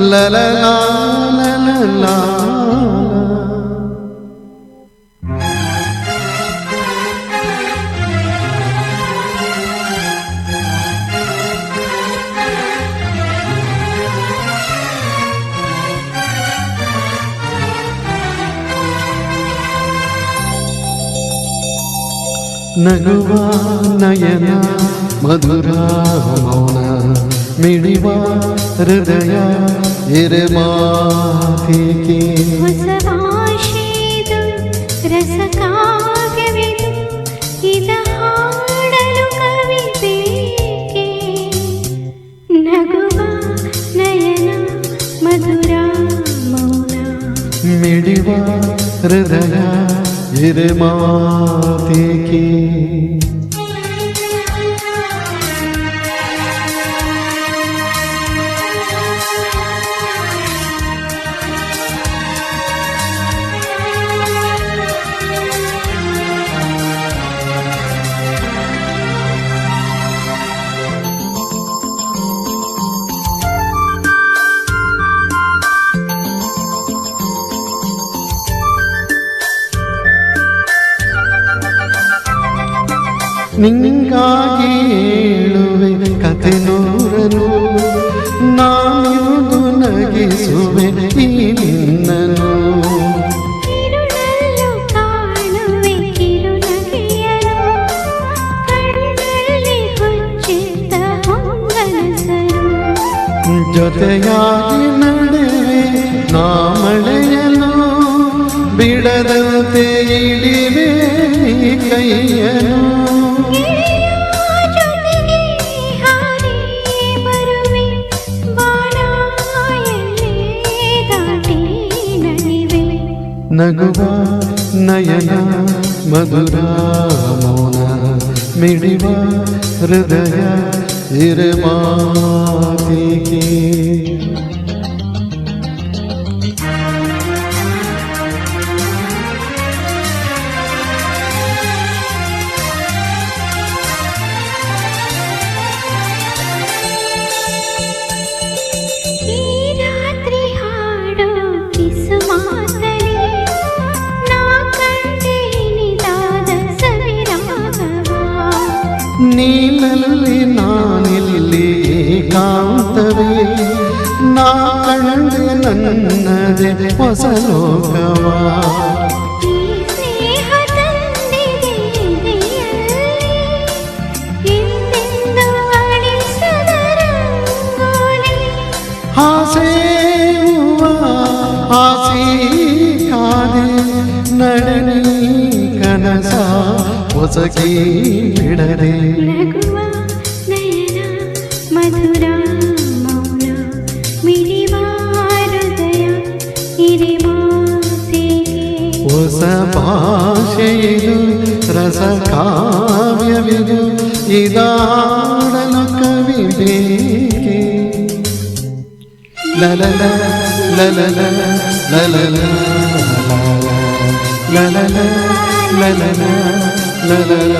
la la la la la la. ನಗುವ ನಯನ ಮಧುರ ಮೌನ ಮಿಡಿವ ಹೃದಯ ಎರೆಮಾತಿಕೆ ಹೊಸವಾಶಿದು ರಸಕಾವ್ಯವಿದು ಇದ ಹಾಡಲು ಕವಿ ಬೇಕೆ ನಗುವ ನಯನ ಮಧುರ ಮೌನ ಮಿಡಿವ ಹೃದಯ ಎರೆಮಾತಿಕೆ ನಿಂಗಾಗಿ ಹೇಳುವೆ ಕತೆ ನೂರನು ನಾನಿರುವುದು ನಗಿಸುವೆ ಈ ನಿನ್ನನು ಕಿರುಳಲು ಕಾಣುವೆ ಕಿರುನಗೆಯನು ಕಣ್ಣಲ್ಲಿ ಹುಚ್ಚಿದ್ದ ಹೊಂಗನಸರು ಜೊತೆಯಾಗಿ ನಡೆವೆ ನಾ ಮಳೆಯನು ಬಿಡದಂತೆ ಇಡಿವೆ ಈ ಕೈಯನು ನಗುವ ನಯನ ಮಧುರ ಮೌನ ಮಿಡಿವ ಹೃದಯ ಇರಮಾತಿಕೆ ನೀನಲ್ಲಿ ನಾನಿಲ್ಲಿ ಏಕಾಂತವೇ ನಾ ಕಂಡೆ ನನ್ನದೇ ಹೊಸ ಲೋಕವ ಹಾಸೆ ಹಾಸಿ ಕಾದೆ ನಡನಿ ಕನಸ ಹೊಸಕಿ ಬಿಡದೆ ನಗುವ ನಯನ ಮಧುರ ಮೌನ ಮಿಡಿವ ಹೃದಯ ಇರಿಮಾತಿಗೆ ಹೊಸ ಭಾಷೆಯಿದು ರಸ ಕಾವ್ಯವಿದು ಇದಾಡಲು ಕವಿ ಬೇಕೆ ಲಲಲ ಲಲಲ ಲಲಲ ಲಲಲ ಲಲಲ ಲಲಲ